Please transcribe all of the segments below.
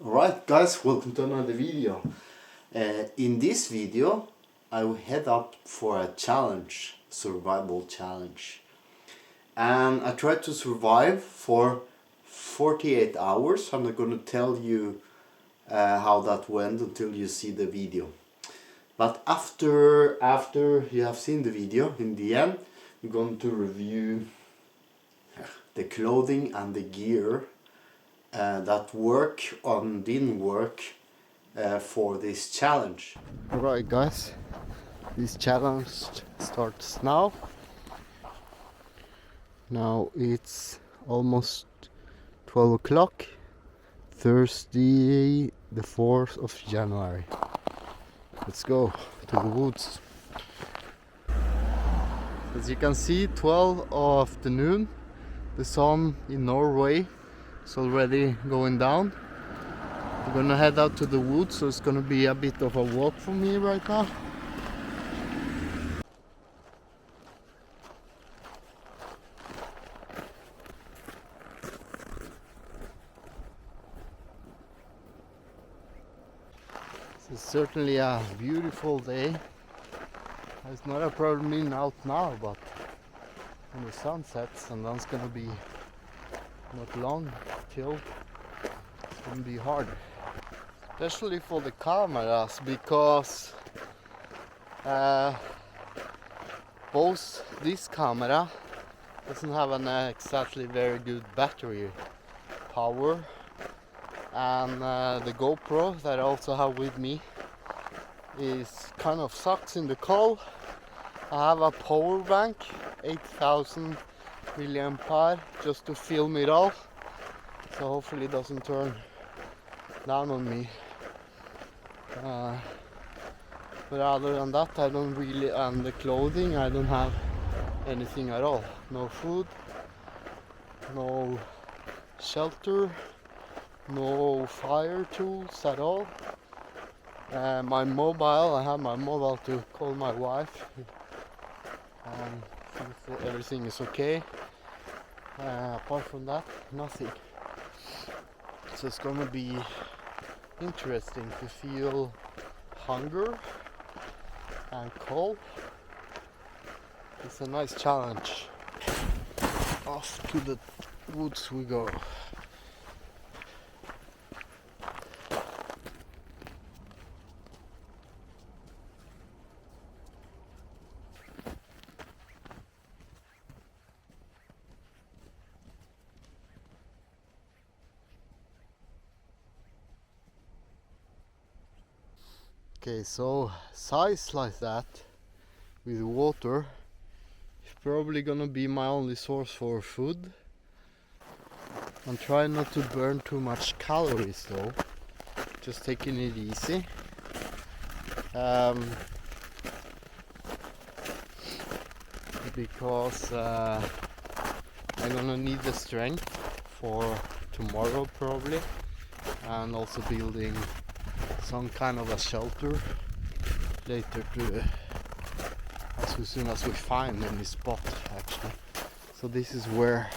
Alright guys, welcome to another video. In this video I will head up for a challenge, survival challenge. And I tried to survive for 48 hours. I'm not going to tell you how that went until you see the video. But after you have seen the video, in the end, we're going to review the clothing and the gear that didn't work for this challenge. Alright guys, this challenge starts now. Now it's almost 12 o'clock, Thursday the 4th of January. Let's go to the woods. As you can see, 12 afternoon, the sun in Norway is already going down. We're gonna head out to the woods, so it's gonna be a bit of a walk for me right now. It's certainly a beautiful day. It's not a problem being out now, but when the sun sets, and then it's gonna be not long till it's gonna be hard. Especially for the cameras, because both this camera doesn't have an exactly very good battery power, and the GoPro that I also have with me is kind of sucks in the cold. I have a power bank, 8000 milliampere, just to film it all, so hopefully it doesn't turn down on me. But other than that, I don't really, and the clothing, I don't have anything at all. No food, no shelter, no fire tools at all. My mobile, I have my mobile to call my wife and see if everything is okay. Apart from that, nothing. So it's gonna be interesting to feel hunger and cold. It's a nice challenge. Off to the woods we go. Okay, so size like that with water is probably gonna be my only source for food. I'm trying not to burn too much calories though, just taking it easy. Because I'm gonna need the strength for tomorrow probably, and also building some kind of a shelter later to as soon as we find any spot actually. So this is where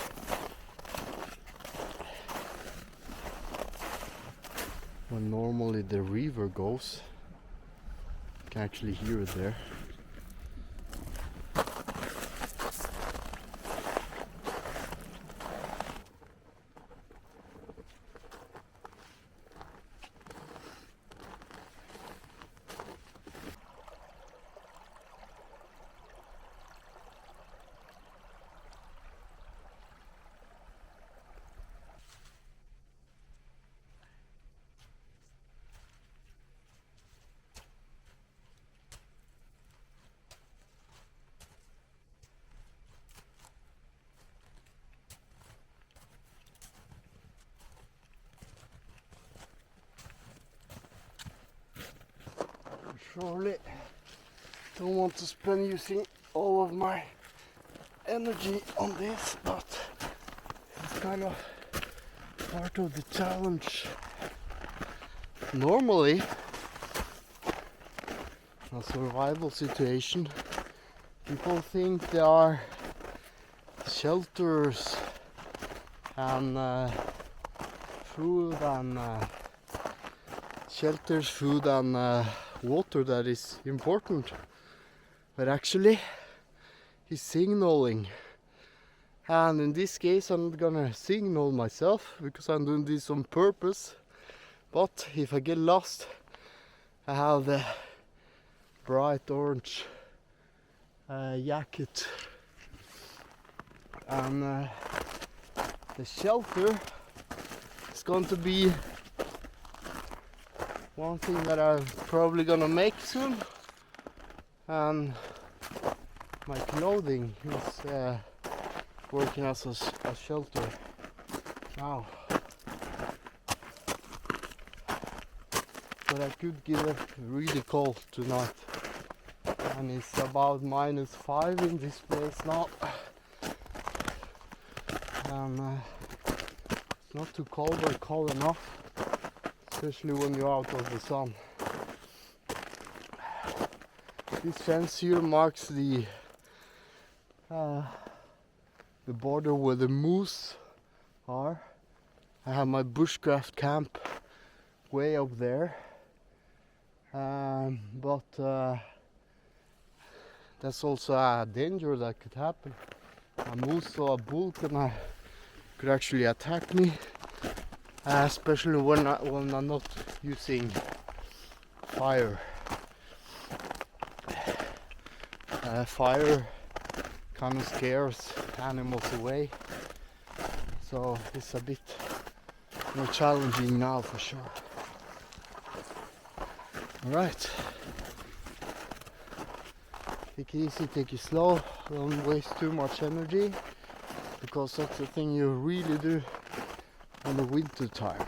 normally the river goes. You can actually hear it there. Surely don't want to spend using all of my energy on this, but it's kind of part of the challenge. Normally, a survival situation, people think there are shelters and food and shelters, food and water that is important. But actually he's signaling. And in this case I'm not gonna signal myself because I'm doing this on purpose. But if I get lost, I have the bright orange jacket. And the shelter is going to be one thing that I'm probably gonna make soon. And my clothing is working as a shelter now. But I could get it really cold tonight. And it's about -5 in this place now. And it's not too cold but cold enough, especially when you're out of the sun. This fence here marks the border where the moose are. I have my bushcraft camp way up there, but that's also a danger that could happen. A moose or a bull could actually attack me, especially when I'm not using fire. Fire kind of scares animals away, so it's a bit more challenging now for sure. Alright, take it easy, take it slow, don't waste too much energy, because that's the thing you really do in the winter time.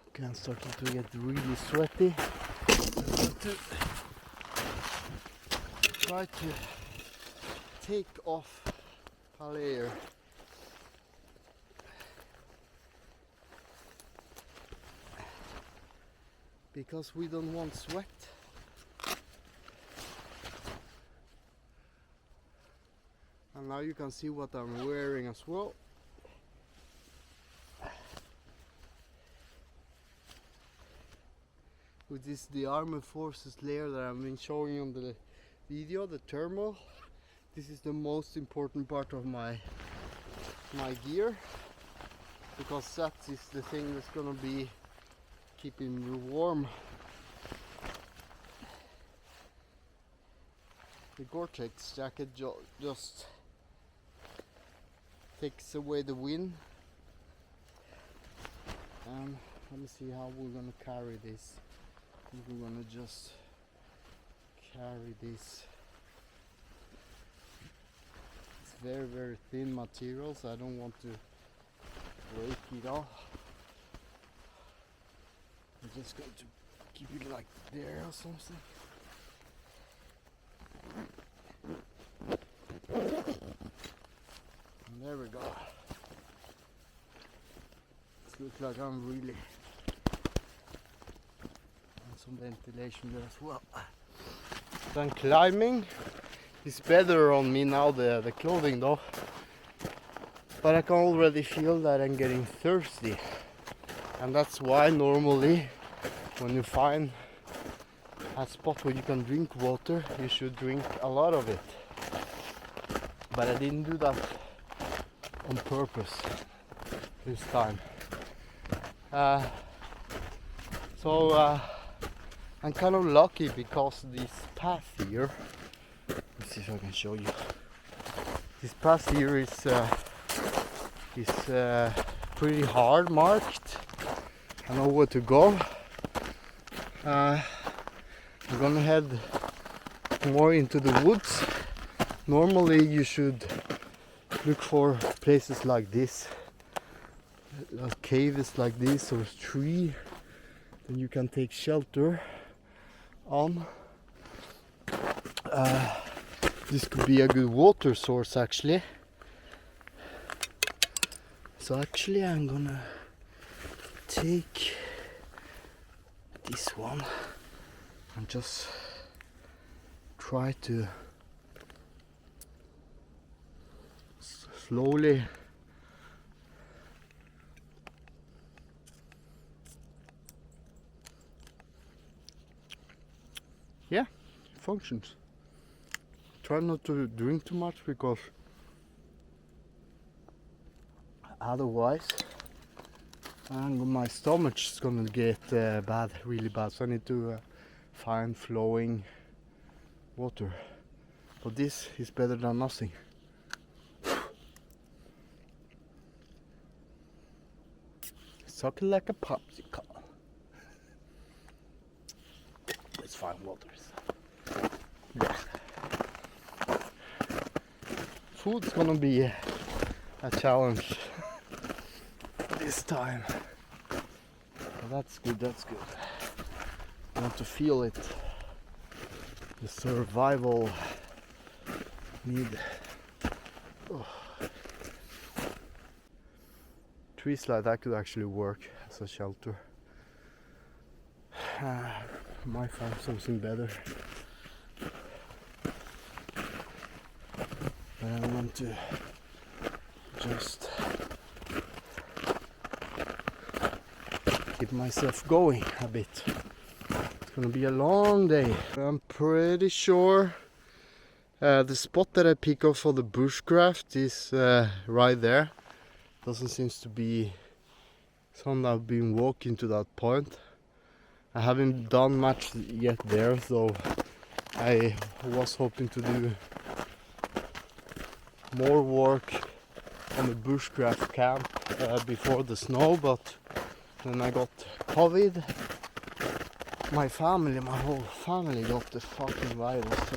Okay, I'm starting to get really sweaty. I'm going to try to take off a layer. Because we don't want sweat. And now you can see what I'm wearing as well. Which is the Armored Forces layer that I've been showing on the video, the thermal. This is the most important part of my gear, because that is the thing that's gonna be keeping me warm. The Gore-Tex jacket just takes away the wind. And let me see how we're gonna carry this. I think we're gonna just carry this. It's very, very thin material, so I don't want to break it off. I'm just going to keep it like there or something. And there we go. It looks like I'm really on some ventilation there as well. Then climbing is better on me now, the clothing though. But I can already feel that I'm getting thirsty. And that's why normally when you find a spot where you can drink water, you should drink a lot of it. But I didn't do that on purpose this time. So I'm kind of lucky because this path here, let's see if I can show you. This path here is pretty hard marked. I know where to go. I'm gonna head more into the woods. Normally you should look for places like this, caves like this or a tree that you can take shelter on. This could be a good water source actually. So actually I'm gonna take this one and just try to slowly it functions. Try not to drink too much because otherwise my stomach is gonna get bad, really bad. So I need to find flowing water. But this is better than nothing. Suck it like a popsicle. Let's find waters. Yeah. Food's gonna be a challenge this time. But that's good, that's good. I want to feel it. The survival need. Oh. Trees like that could actually work as a shelter. Might find something better. But I want to just keep myself going a bit. It's gonna be a long day. I'm pretty sure the spot that I pick up for the bushcraft is right there. Doesn't seem to be some I've been walking to that point. I haven't done much yet there, so I was hoping to do more work on the bushcraft camp before the snow, but then I got COVID. My whole family got the fucking virus,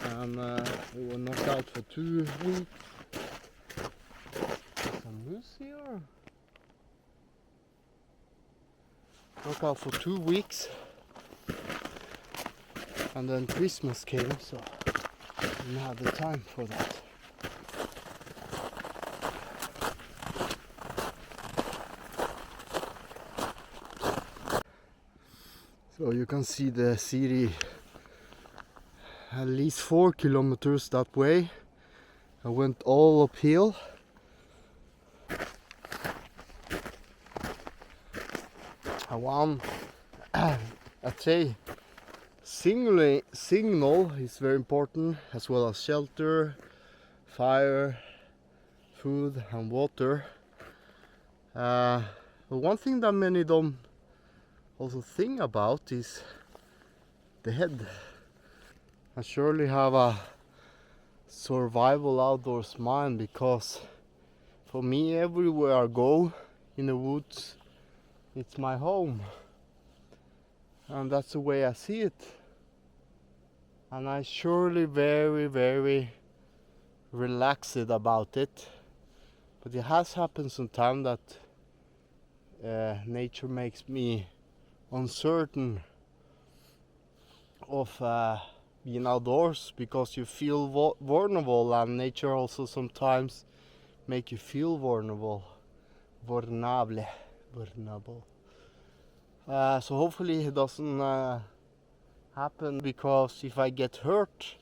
and we were knocked out for 2 weeks. Some moose here. Knocked out for 2 weeks, and then Christmas came, so I didn't have the time for that. So you can see the city at least 4 kilometers that way. I went all uphill. I'd say signal is very important, as well as shelter, fire, food and water. One thing that many don't also think about is the head. I surely have a survival outdoors mind, because for me, everywhere I go in the woods, it's my home, and that's the way I see it. And I surely very, very relaxed about it. But it has happened sometimes that nature makes me uncertain of being outdoors, because you feel vulnerable, and nature also sometimes make you feel vulnerable. So hopefully it doesn't happen, because if I get hurt,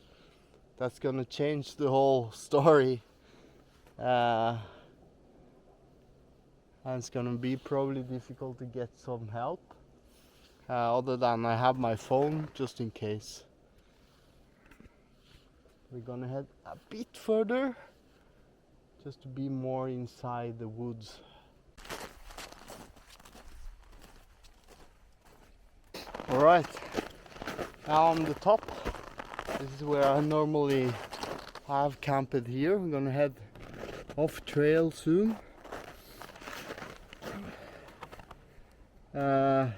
that's gonna change the whole story, and it's gonna be probably difficult to get some help, other than I have my phone just in case. We're gonna head a bit further just to be more inside the woods. Alright, now on the top, this is where I normally have camped here. We're gonna head off trail soon. I'm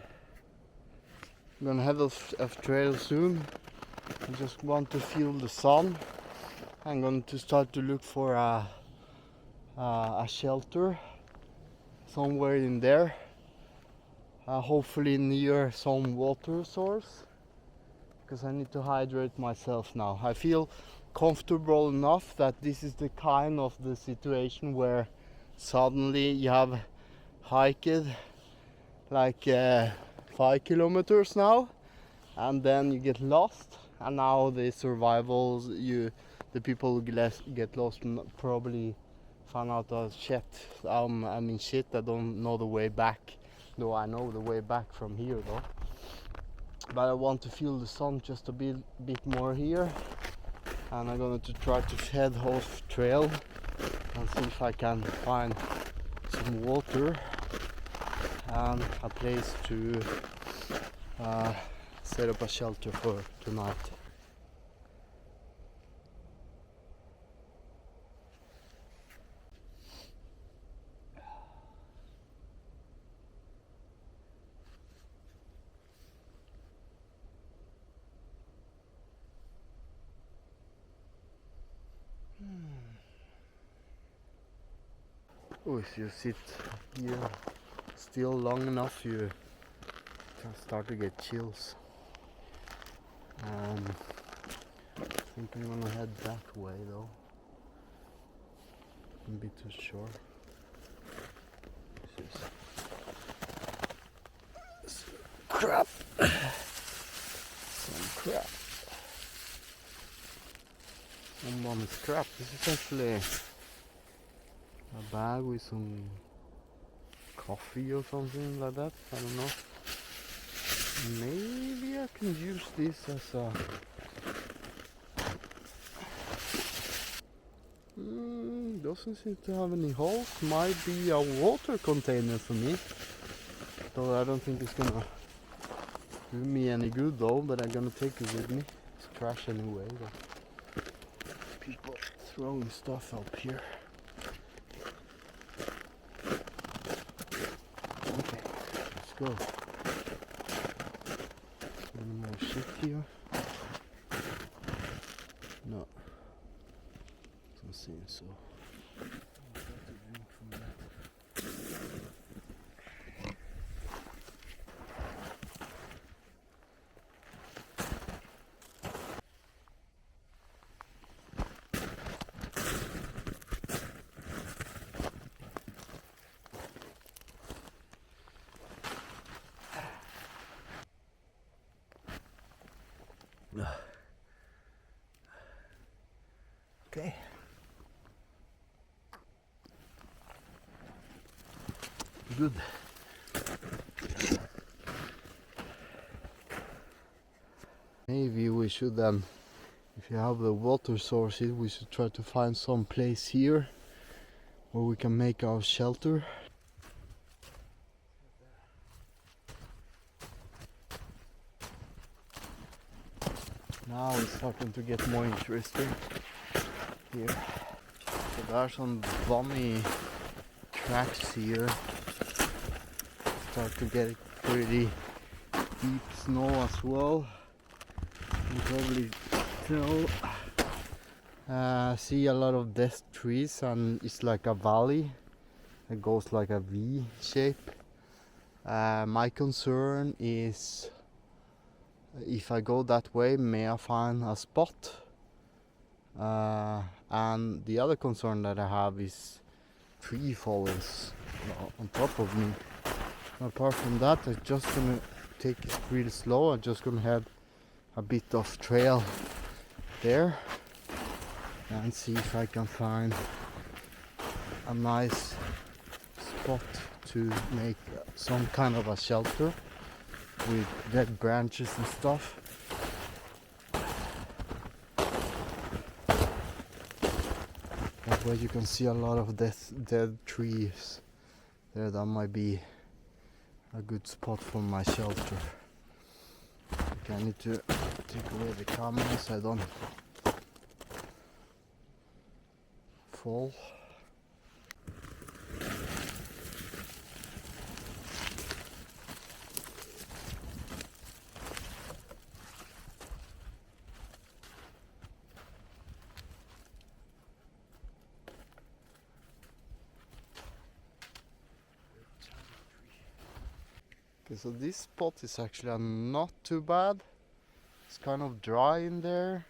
gonna head off trail soon. I just want to feel the sun. I'm going to start to look for a shelter somewhere in there. Hopefully near some water source, because I need to hydrate myself now. I feel comfortable enough that this is the kind of the situation where suddenly you have hiked like 5 kilometers now, and then you get lost, And now the survivals, the people who get lost probably found out shit. I mean shit. I don't know the way back. Though I know the way back from here though. But I want to feel the sun just a bit more here, and I'm going to try to head off trail and see if I can find some water and a place to set up a shelter for tonight. Oh, if you sit here still long enough, you can start to get chills. I think I'm gonna head that way though. I'm a bit too short. This is crap. Some crap. One is crap. This is actually a bag with some coffee or something like that. I don't know. Maybe I can use this as a doesn't seem to have any holes. Might be a water container for me. So I don't think it's gonna do me any good though, but I'm gonna take it with me. It's trash anyway. People throwing stuff up here. Okay, let's go. Any more shit here? No. Don't seem so. Okay. Good. Maybe we should then, if you have the water sources, we should try to find some place here where we can make our shelter. Now it's starting to get more interesting here. So there are some bummy tracks here. Start to get pretty deep snow as well. You can probably tell. See a lot of dead trees, and it's like a valley. It goes like a V shape. My concern is if I go that way, may I find a spot? And the other concern that I have is tree falling on top of me. Apart from that, I'm just gonna take it really slow. I'm just gonna have a bit of trail there and see if I can find a nice spot to make some kind of a shelter with dead branches and stuff. That way you can see a lot of dead trees there. That might be a good spot for my shelter. Okay, I need to take away the camera so I don't fall. Okay, so this spot is actually not too bad. It's kind of dry in there.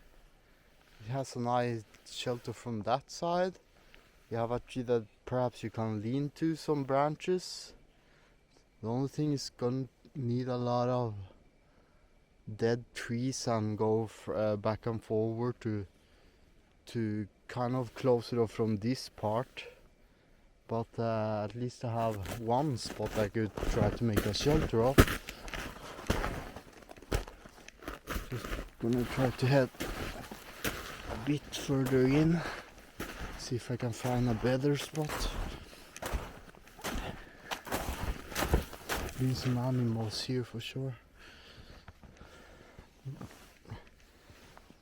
It has a nice shelter from that side. You have a tree that perhaps you can lean to some branches. The only thing is gonna need a lot of dead trees and go back and forward to kind of close it off from this part. But at least I have one spot I could try to make a shelter of. Just gonna try to head a bit further in, see if I can find a better spot. Been some animals here for sure.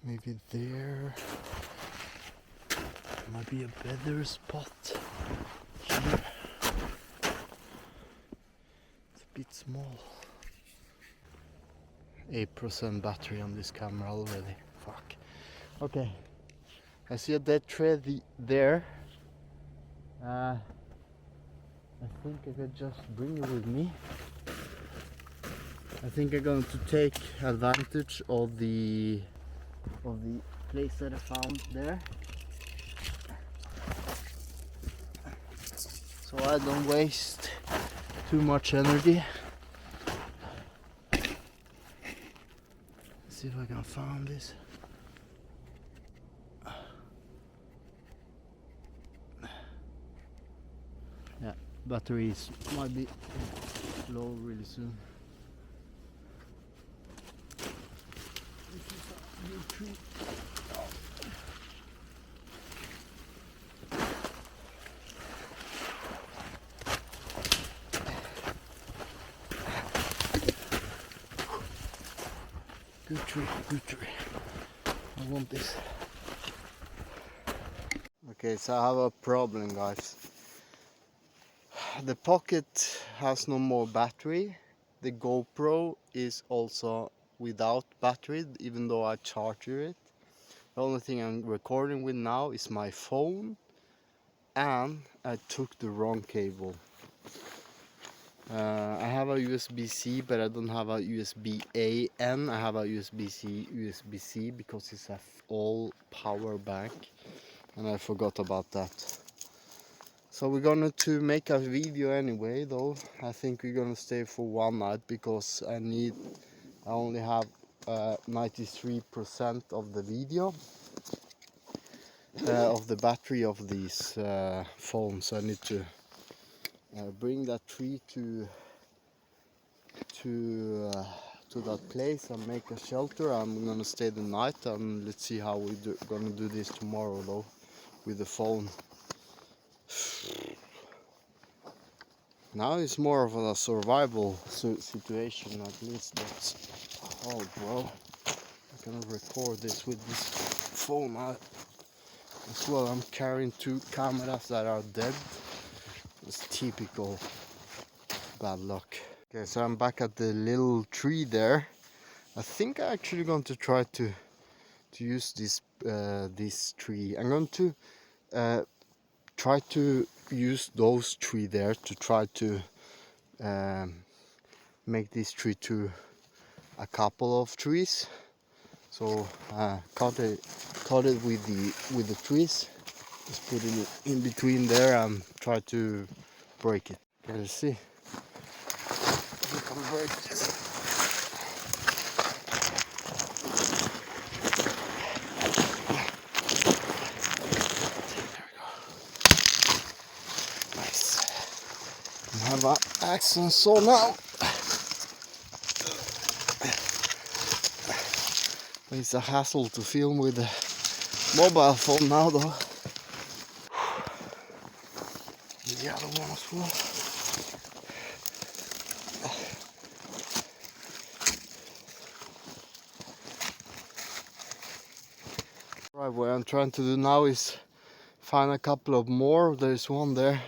Maybe there might be a better spot here. It's a bit small. 8% battery on this camera already. Fuck. Okay. I see a dead tree there. I think I could just bring it with me. I think I'm going to take advantage of the place that I found there, so I don't waste too much energy. Let's see if I can find this. Yeah, batteries might be low really soon. Good tree, good tree. I want this. Okay, so I have a problem, guys. The Pocket has no more battery. The GoPro is also without battery, even though I charge it. The only thing I'm recording with now is my phone, and I took the wrong cable. I have a USB-C, but I don't have a USB-A, and I have a USB-C, USB-C because it's a all power bank, and I forgot about that. So we're gonna to make a video anyway, though. I think we're gonna stay for one night because I only have 93% of the video of the battery of these phones. I need to bring that tree to that place and make a shelter. I'm gonna stay the night, and let's see how we're gonna do this tomorrow, though, with the phone. Now it's more of a survival situation, at least. But oh, bro, I cannot record this with this phone as well. I'm carrying 2 cameras that are dead. It's typical bad luck. Okay, so I'm back at the little tree there. I think I'm actually going to try to use this tree. I'm going to try to use those tree there to try to make this tree to a couple of trees. So cut it with the trees. Just put it in between there and try to break it. Okay, let's see. We can break this. I have an axe and saw now. It's a hassle to film with a mobile phone now, though. The other one as well. Right, what I'm trying to do now is find a couple of more. There's one there.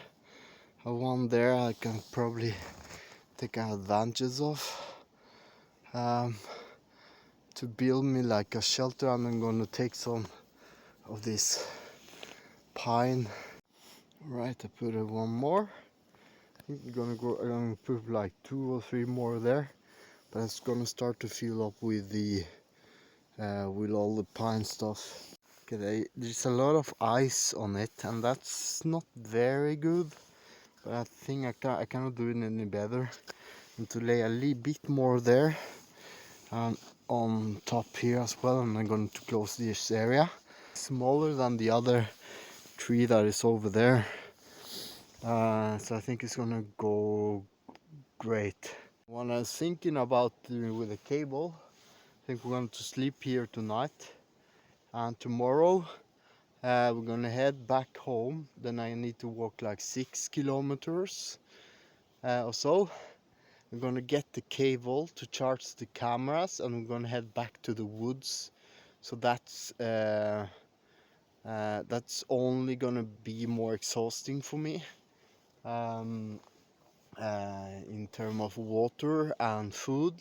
One there I can probably take advantage of to build me like a shelter, and I'm gonna take some of this pine. Right, I put one more. I'm gonna put like 2 or 3 more there, but it's gonna start to fill up with the with all the pine stuff. Okay, there's a lot of ice on it, and that's not very good. But I think I cannot do it any better. And to lay a little bit more there, and on top here as well, and I'm going to close this area. Smaller than the other tree that is over there, so I think it's gonna go great. What I was thinking about doing with the cable, I think we're going to sleep here tonight, and tomorrow we're gonna head back home. Then I need to walk like 6 kilometers or so. We're gonna get the cable to charge the cameras, and we're gonna head back to the woods. So that's only gonna be more exhausting for me in terms of water and food.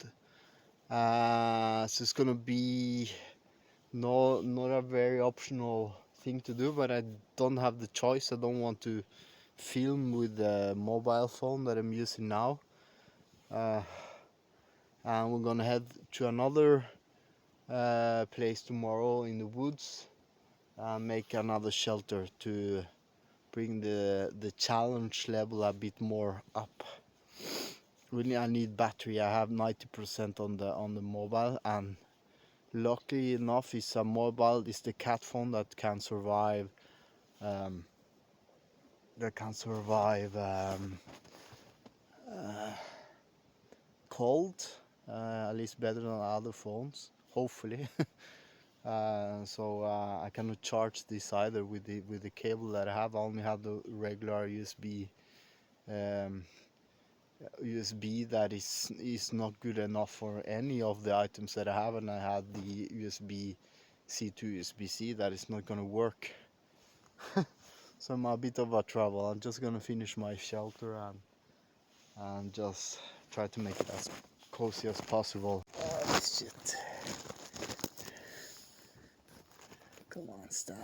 So it's gonna be not a very optional thing to do, but I don't have the choice. I don't want to film with the mobile phone that I'm using now. And we're gonna head to another place tomorrow in the woods and make another shelter to bring the challenge level a bit more up. Really, I need battery. I have 90% on the mobile, and luckily enough is a mobile is the cat phone that can survive cold, at least better than other phones, hopefully. So I cannot charge this either with the cable that I have. I only have the regular USB that is not good enough for any of the items that I have, and I had the USB-C to USB-C that is not gonna work. So I'm a bit of a trouble. I'm just gonna finish my shelter and just try to make it as cozy as possible. Oh shit. Come on, Stan.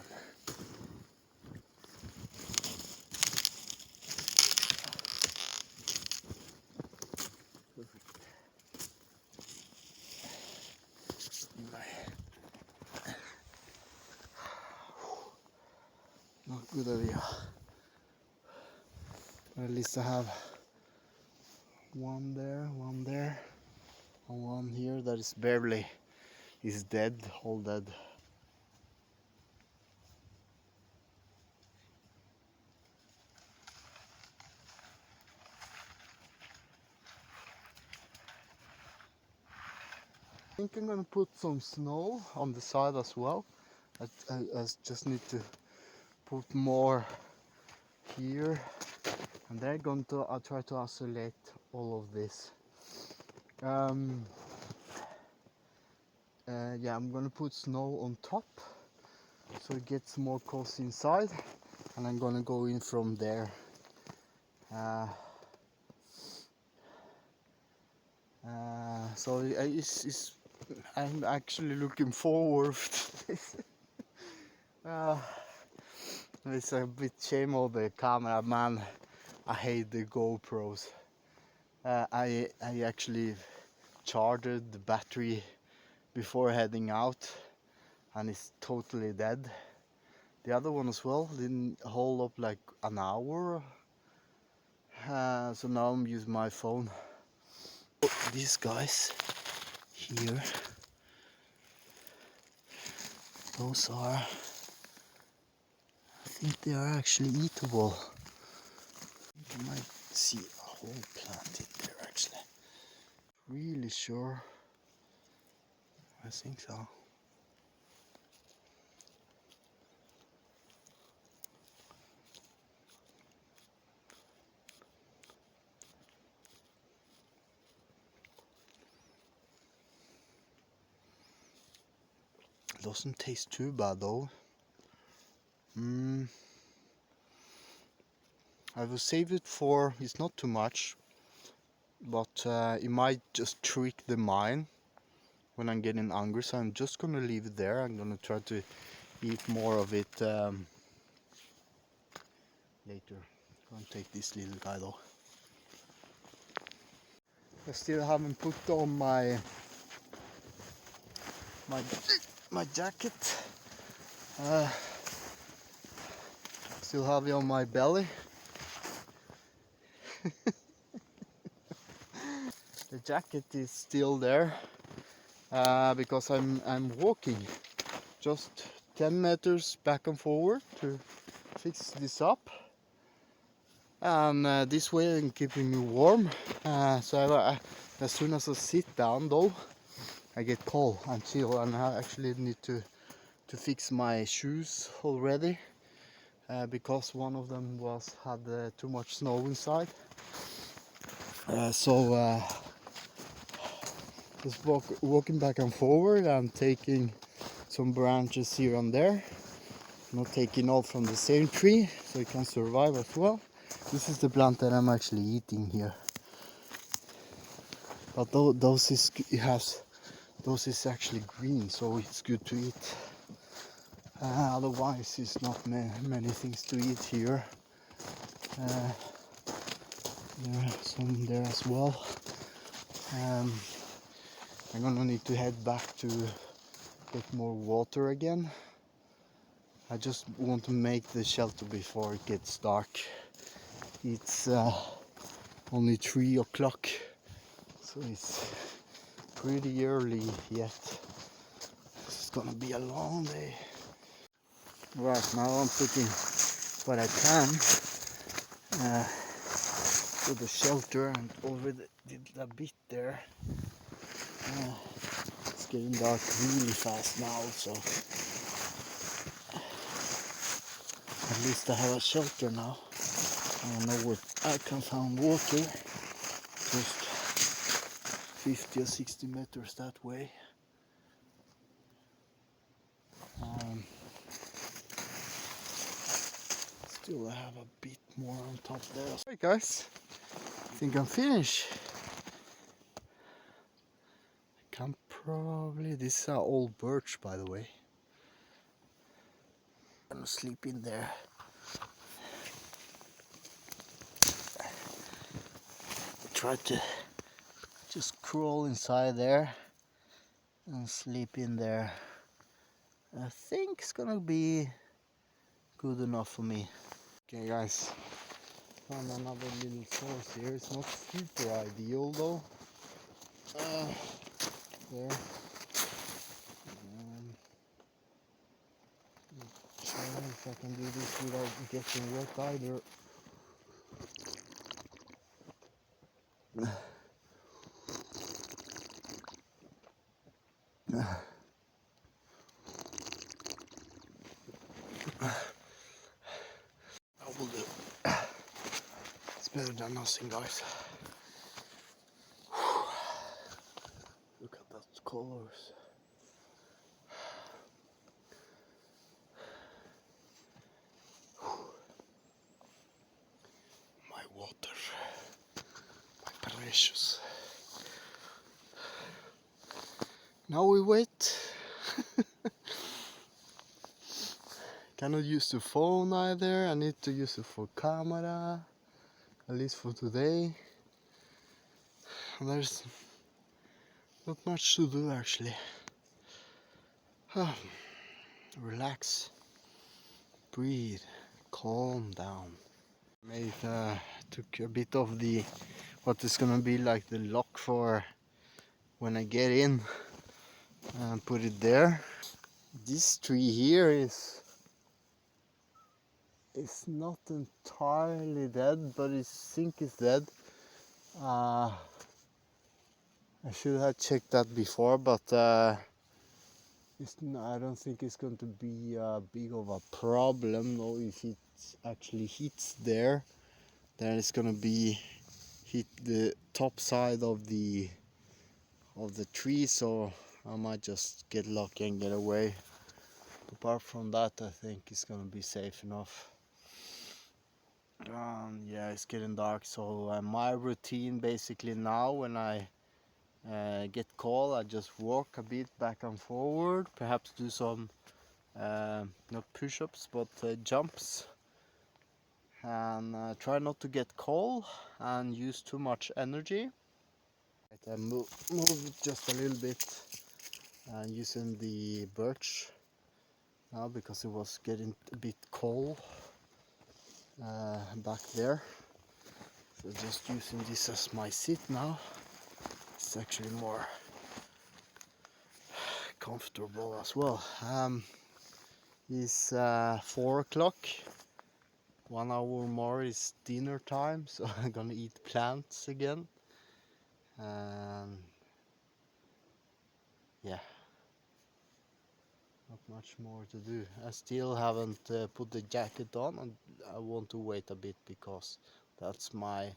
Not good idea. At least I have one there, and one here that is barely dead, all dead. I think I'm gonna put some snow on the side as well. I just need to put more here, and then I'll try to isolate all of this. Yeah, I'm gonna put snow on top so it gets more cozy inside, and I'm gonna go in from there. So I'm actually looking forward to this. It's a bit shame of the camera, man. I hate the GoPros. I actually charged the battery before heading out, and it's totally dead. The other one as well didn't hold up like an hour. So now I'm using my phone. These guys here, those are, I think they are actually eatable. You might see a whole plant in there actually. Really sure. I think so. Doesn't taste too bad though. I will save it for, it's not too much, but it might just trick the mind when I'm getting hungry, so I'm just gonna leave it there. I'm gonna try to eat more of it later. I'm gonna take this little guy though. I still haven't put on my jacket. Still have it on my belly. The jacket is still there. because I'm walking just 10 meters back and forward to fix this up, and this way I'm keeping me warm. As soon as I sit down though, I get cold and chill, and I actually need to fix my shoes already, because one of them had too much snow inside. Just walking back and forward and taking some branches here and there, not taking all from the same tree, so it can survive as well. This is the plant that I'm actually eating here, but those is actually green, so it's good to eat. Otherwise, it's not many things to eat here. There are some there as well. I'm gonna need to head back to get more water again. I just want to make the shelter before it gets dark. It's only 3 o'clock, so it's pretty early yet. This is gonna be a long day. Right, now I'm putting what I can to the shelter, and already did a bit there. It's getting dark really fast now, so at least I have a shelter now. I know where I can find water, just 50 or 60 meters that way. Still I have a bit more on top there. Alright guys, I think I'm finished. I can probably, this is an old birch by the way. I'm gonna sleep in there. Try to just crawl inside there and sleep in there. I think it's gonna be good enough for me. Okay guys, found another little source here. It's not super ideal though. There. Try if I can do this without getting wet either. I will do. It's better than nothing, guys. Look at those colors. My water, my precious. Now we wait. Cannot use the phone either. I need to use it for camera, at least for today. And there's not much to do actually. Relax, breathe, calm down. Took a bit of the what is gonna be like the lock for when I get in and put it there. This tree here is not entirely dead, but I think it's dead. I should have checked that before, but I don't think it's going to be big of a problem. No, if it actually hits there, then it's going to be hit the top side of the tree, so I might just get lucky and get away. Apart from that, I think it's going to be safe enough. Yeah, it's getting dark, so my routine basically now when I get cold, I just walk a bit back and forward, perhaps do some not push-ups but jumps, and try not to get cold and use too much energy. I move just a little bit using the birch now because it was getting a bit cold back there. So just using this as my seat now. It's actually more comfortable as well. It's 4 o'clock. 1 hour more is dinner time, so I'm gonna eat plants again. And yeah, not much more to do. I still haven't put the jacket on, and I want to wait a bit because that's my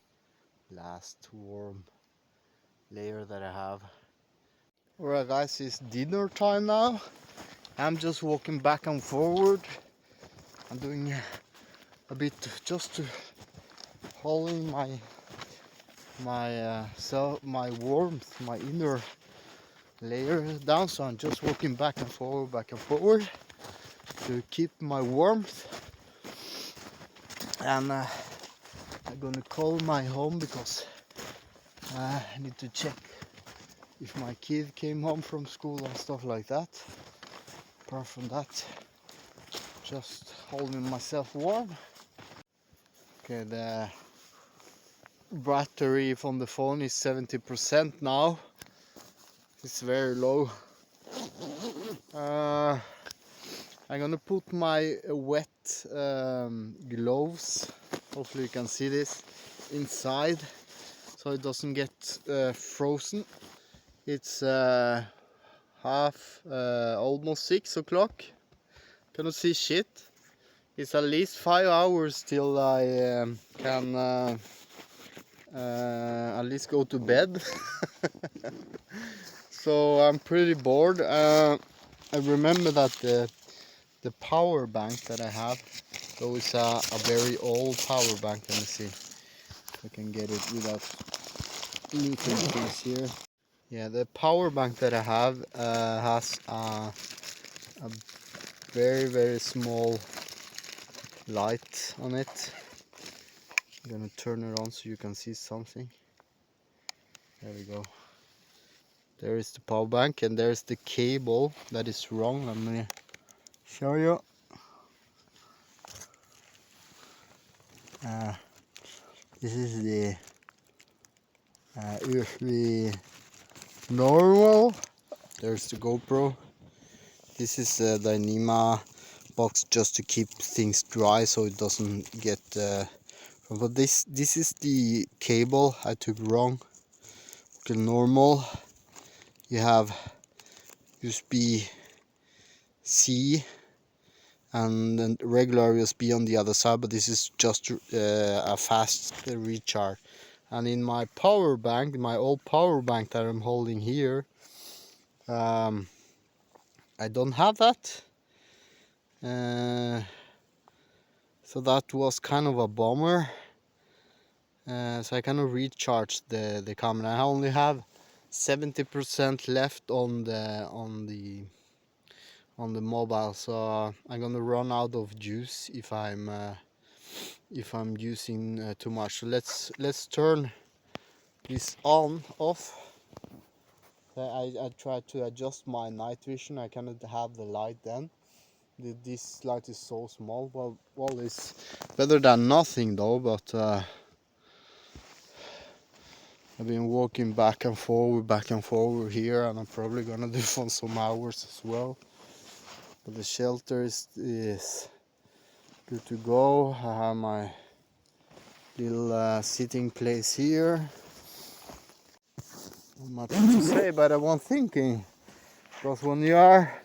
last warm layer that I have. Alright guys, it's dinner time now. I'm just walking back and forward. I'm doing a bit just to holding my warmth, my inner layer down. So I'm just walking back and forward to keep my warmth. And I'm gonna call my home because I need to check if my kid came home from school and stuff like that. Apart from that, just holding myself warm. Okay, the battery from the phone is 70% now. It's very low. I'm gonna put my wet gloves, hopefully you can see this, inside so it doesn't get frozen. It's almost 6 o'clock. Cannot see shit. It's at least 5 hours till I can at least go to bed. So I'm pretty bored. I remember that the power bank that I have, though it's a very old power bank. Let me see if I can get it without looking things here. Yeah, the power bank that I have has a very small light on it. I'm gonna turn it on so you can see something. There we go. There is the power bank, and there's the cable that is wrong. Let me show you. This is the USB normal. There's the GoPro. This is the Dyneema box just to keep things dry so it doesn't get but this is the cable I took wrong. Okay, normal, you have USB-C and then regular USB on the other side, but this is just a fast recharge. And in my power bank, my old power bank that I'm holding here, I don't have that. So that was kind of a bummer. So I cannot recharge the camera. I only have 70% left on the mobile, so I'm gonna run out of juice if I'm using too much. So let's turn this off. I try to adjust my night vision. I cannot have the light then. This light is so small. Well, it's better than nothing though. But I've been walking back and forward here, and I'm probably gonna do for some hours as well. But the shelter is good to go. I have my little sitting place here. Not much to say, but I was thinking, because when you are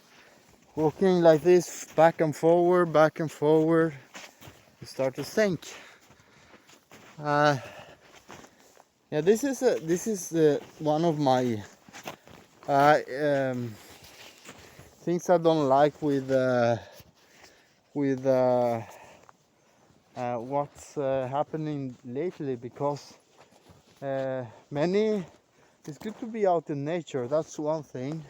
walking like this back and forward, you start to think. Yeah, this is one of my things I don't like with what's happening lately, because it's good to be out in nature, that's one thing,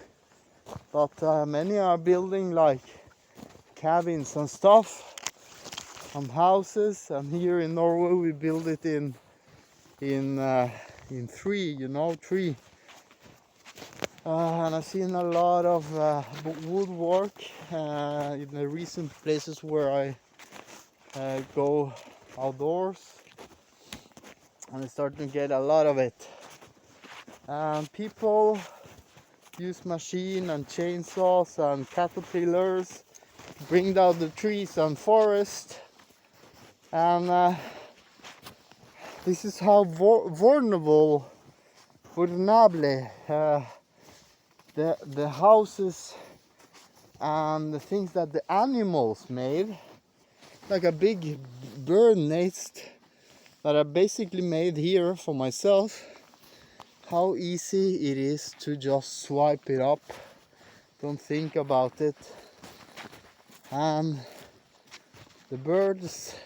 but many are building like cabins and stuff and houses, and here in Norway we build it in tree, tree. And I've seen a lot of woodwork in the recent places where I go outdoors, and I'm starting to get a lot of it. And people use machine and chainsaws and caterpillars, bring down the trees and forest, and this is how vulnerable, vulnerable the houses and the things that the animals made, like a big bird nest that I basically made here for myself, how easy it is to just swipe it up, don't think about it, and the birds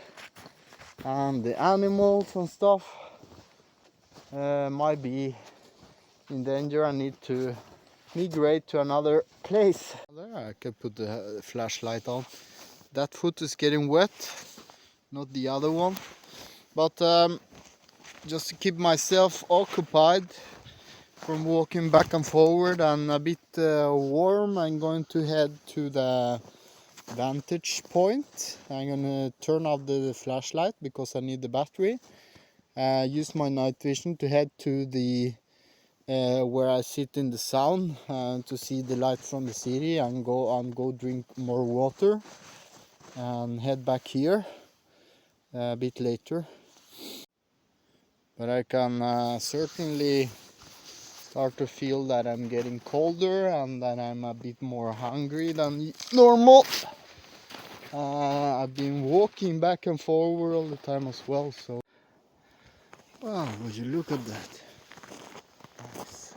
and the animals and stuff might be in danger and need to migrate to another place. There I can put the flashlight on. That foot is getting wet, not the other one, but just to keep myself occupied from walking back and forward and a bit warm, I'm going to head to the vantage point. I'm gonna turn off the flashlight because I need the battery. Use my night vision to head to the where I sit in the sun to see the light from the city, and go drink more water and head back here a bit later. But I can certainly start to feel that I'm getting colder and that I'm a bit more hungry than normal. I've been walking back and forward all the time as well, so wow, would you look at that. Nice.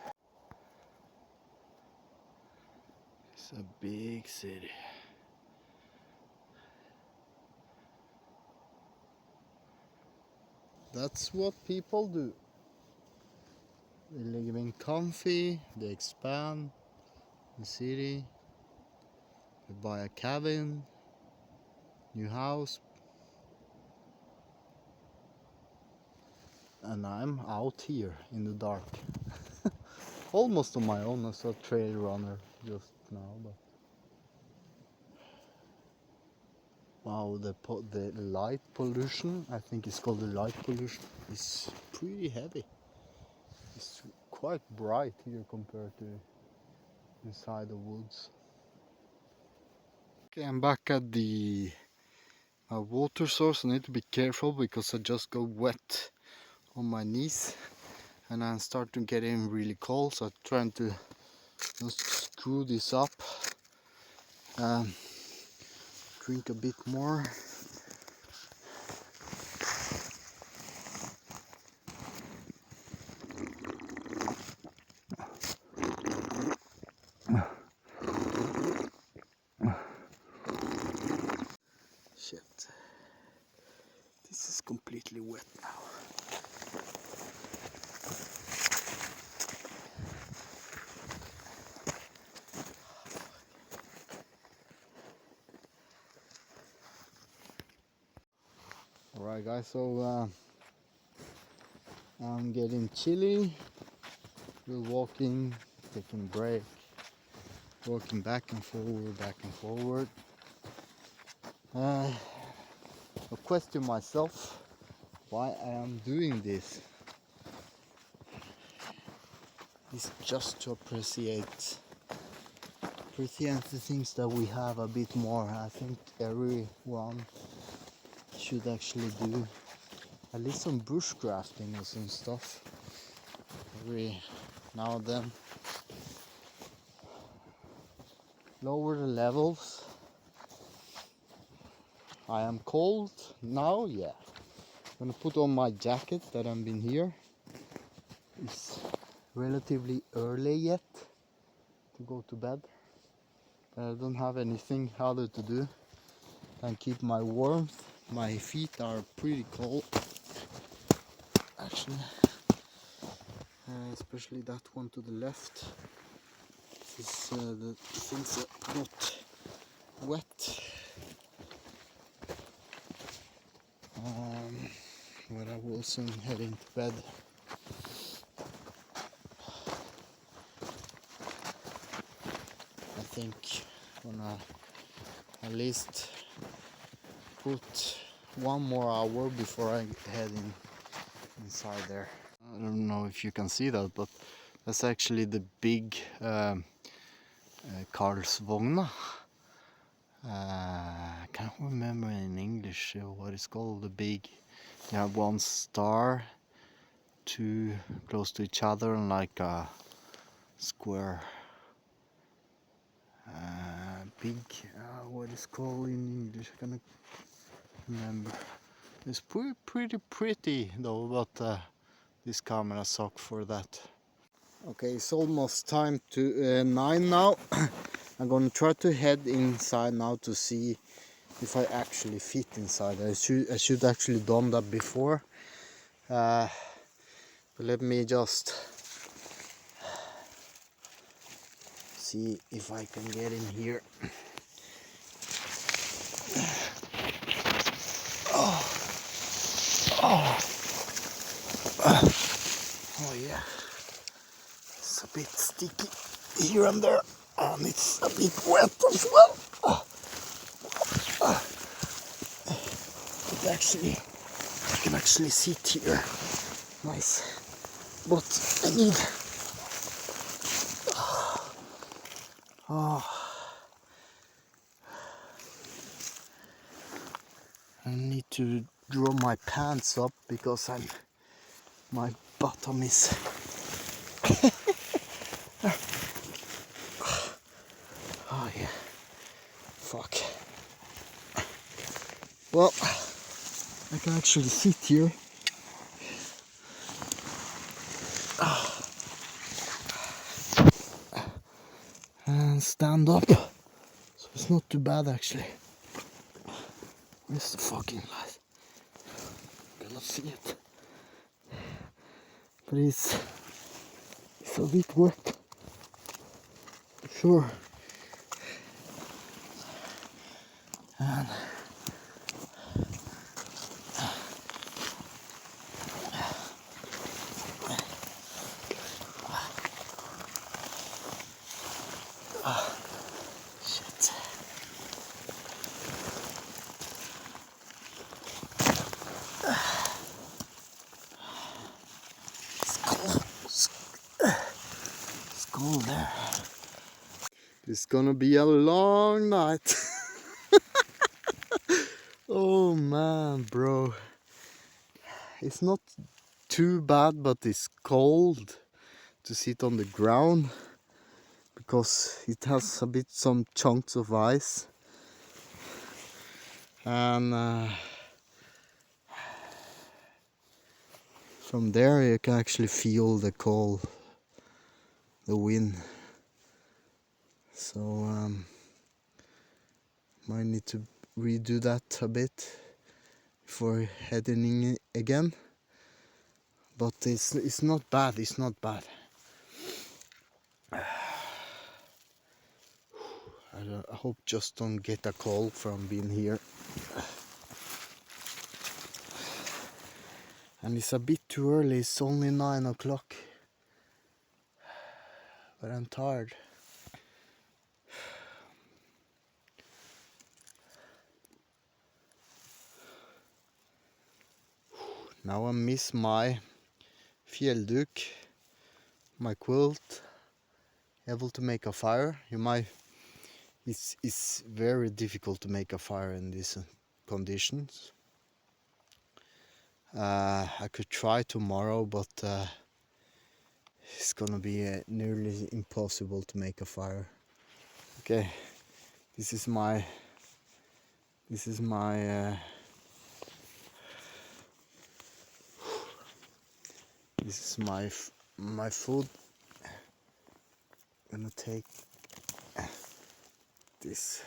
It's a big city. That's what people do. They live in comfy, they expand the city, they buy a cabin, new house, and I'm out here in the dark. Almost on my own as a trail runner just now, but wow, the light pollution, I think it's called the light pollution, is pretty heavy. It's quite bright here compared to inside the woods. Okay, I'm back at the water source. I need to be careful because I just got wet on my knees and I'm starting getting really cold, so I'm trying to just screw this up and drink a bit more. Shit, this is completely wet now. Alright guys, so I'm getting chilly. We're walking, taking a break, walking back and forward. I question myself why I am doing this. It's just to appreciate the things that we have a bit more. I think everyone should actually do at least some bushcrafting or some stuff every now and then. Lower the levels. I am cold now, yeah. I'm gonna put on my jacket that I've been here. It's relatively early yet to go to bed. I don't have anything other to do than keep my warmth. My feet are pretty cold, actually, especially that one to the left. This is the things are not wet. But I will soon head into bed. I think I'm gonna at least put one more hour before I head inside there. I don't know if you can see that, but That's actually the big Karlsvogna. I can't remember in English what it's called. The big, you have one star, two close to each other, and like a square. Big, what is called in English? I can't remember. It's pretty though, but this camera sucks for that. Okay, it's almost time to 9 now. I'm gonna try to head inside now to see if I actually fit inside. I should actually done that before. But let me just see if I can get in here. Oh yeah, it's a bit sticky here and there, and it's a bit wet as well. But actually, I can actually sit here. Nice. But I need. I need to draw my pants up because my bottom is. Oh yeah. Fuck. Well, I can actually sit here. And stand up. So it's not too bad actually. Where's the fucking light? Cannot see it. But it's a bit wet. Sure. And shit. It's cold there. It's gonna be a long night. Oh man, bro. It's not too bad, but it's cold to sit on the ground because it has a bit some chunks of ice. And from there you can actually feel the cold, the wind. So might need to redo that a bit before heading in again. But it's not bad. It's not bad. I hope just don't get a cold from being here. And it's a bit too early. It's only 9 o'clock. But I'm tired. Now I miss my fjellduk, my quilt, able to make a fire. It's very difficult to make a fire in these conditions. I could try tomorrow, but it's gonna be nearly impossible to make a fire. Okay, this is my this is my food. I'm gonna take this.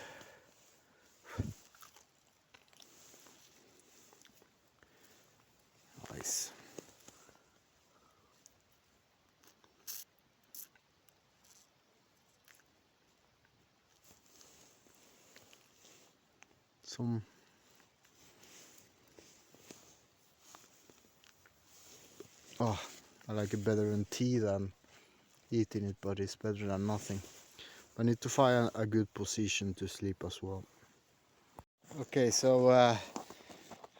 Nice. Some I like it better than tea than eating it, but it's better than nothing. I need to find a good position to sleep as well. Okay, so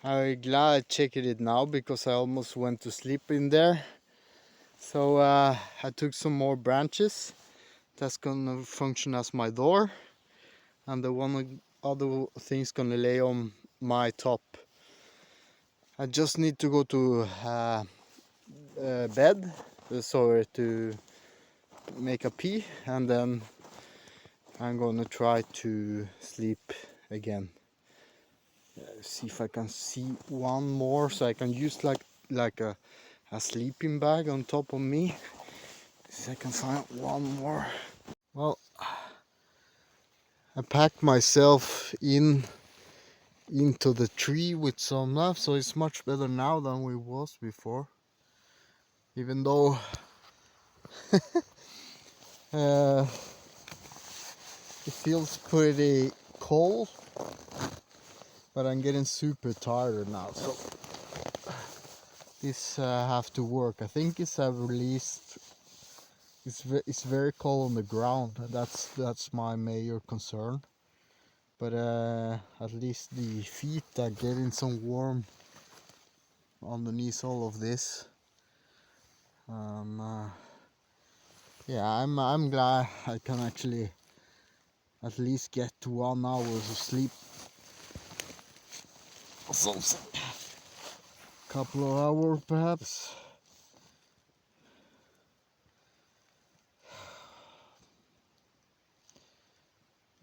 I'm glad I checked it now because I almost went to sleep in there. So I took some more branches. That's gonna function as my door, and the one other thing's gonna lay on my top. I just need to go to bed, sorry, to make a pee, and then I'm gonna try to sleep again. See if I can see one more, so I can use like a sleeping bag on top of me. See if I can find one more. Well, I packed myself into the tree with some love, so it's much better now than it was before. Even though it feels pretty cold, but I'm getting super tired now, so this have to work. I think it's released. It's very cold on the ground. That's my major concern. But at least the feet are getting some warm underneath all of this. Yeah, I'm glad I can actually at least get 1 hour of sleep or something. Couple of hours perhaps.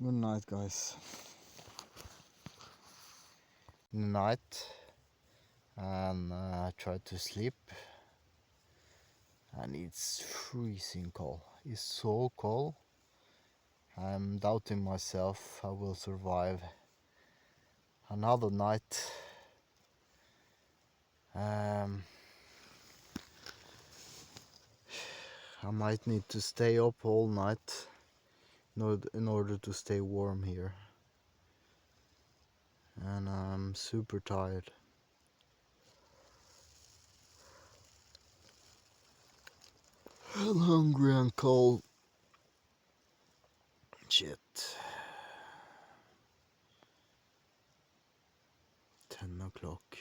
Good night, guys. Good night, and I tried to sleep, and it's freezing cold. It's so cold. I'm doubting myself I will survive another night. I might need to stay up all night in order to stay warm here. And I'm super tired. I'm hungry and cold. Shit. 10 o'clock.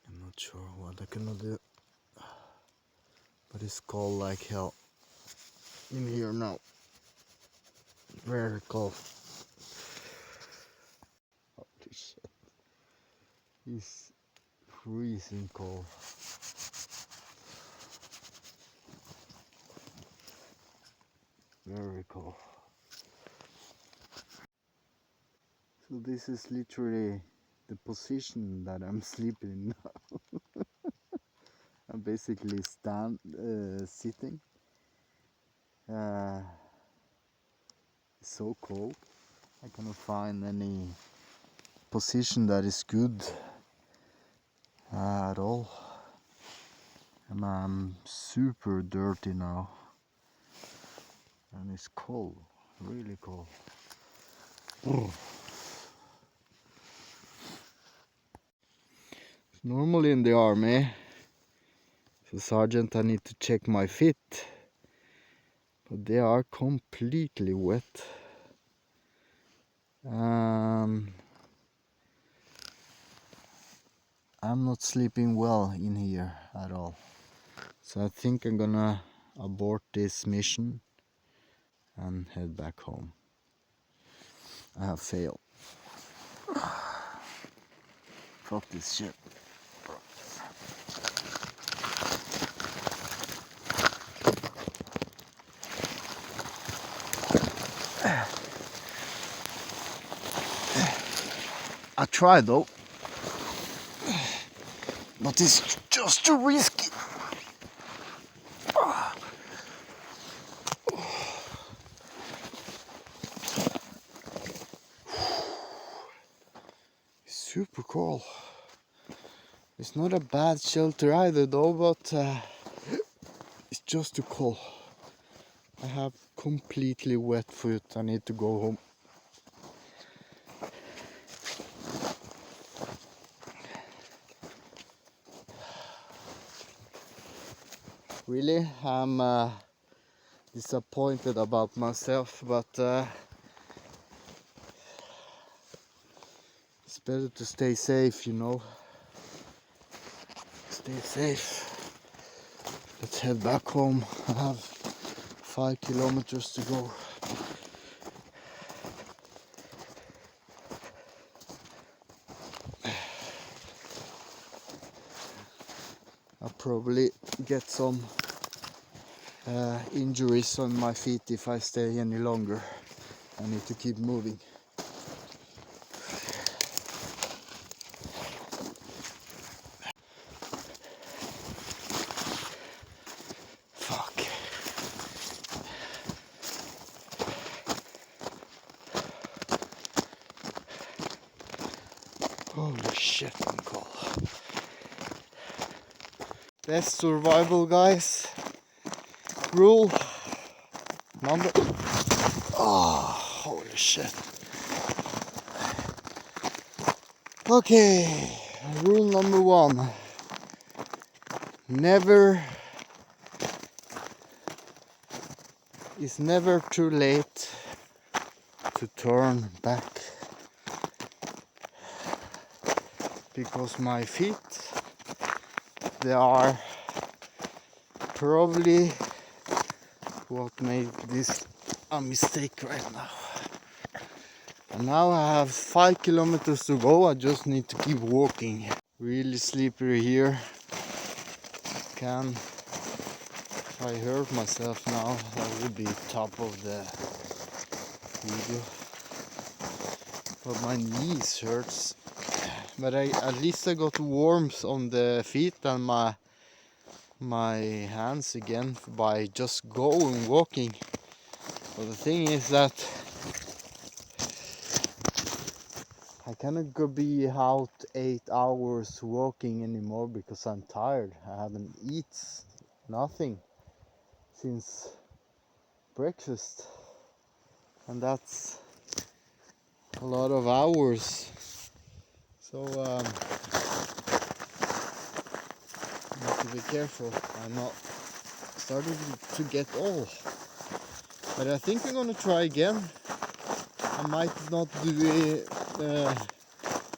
I'm not sure what I can do. But it's cold like hell in here now. Very cold. Holy shit. It's freezing cold. Very cold. So this is literally the position that I'm sleeping in now. I'm basically sitting. It's so cold. I cannot find any position that is good at all. And I'm super dirty now. And it's cold, really cold. Normally in the army, as a sergeant, I need to check my feet, but they are completely wet. I'm not sleeping well in here at all. So I think I'm gonna abort this mission and head back home. I have failed. Fuck this shit. I tried though, but it's just too risky. Super cold. It's not a bad shelter either though, but it's just too cold. I have completely wet foot. I need to go home. Really, I'm disappointed about myself, but it's better to stay safe, you know. Stay safe. Let's head back home. I have 5 kilometers to go. I'll probably get some injuries on my feet if I stay any longer. I need to keep moving. Fuck. Holy shit, I'm cold. Best survival, guys. Rule number... Oh, holy shit. Okay, rule number 1. It's never too late to turn back. Because my feet, they are probably what made this a mistake right now. And now I have 5 kilometers to go. I just need to keep walking. Really slippery here. If I hurt myself now, that would be top of the video. But my knees hurts. But at least I got warmth on the feet and my hands again by just going walking. But the thing is that I cannot go be out 8 hours walking anymore because I'm tired. I haven't eaten nothing since breakfast, and that's a lot of hours. So I need to be careful. I'm not starting to get old, but I think we're gonna try again. I might not do it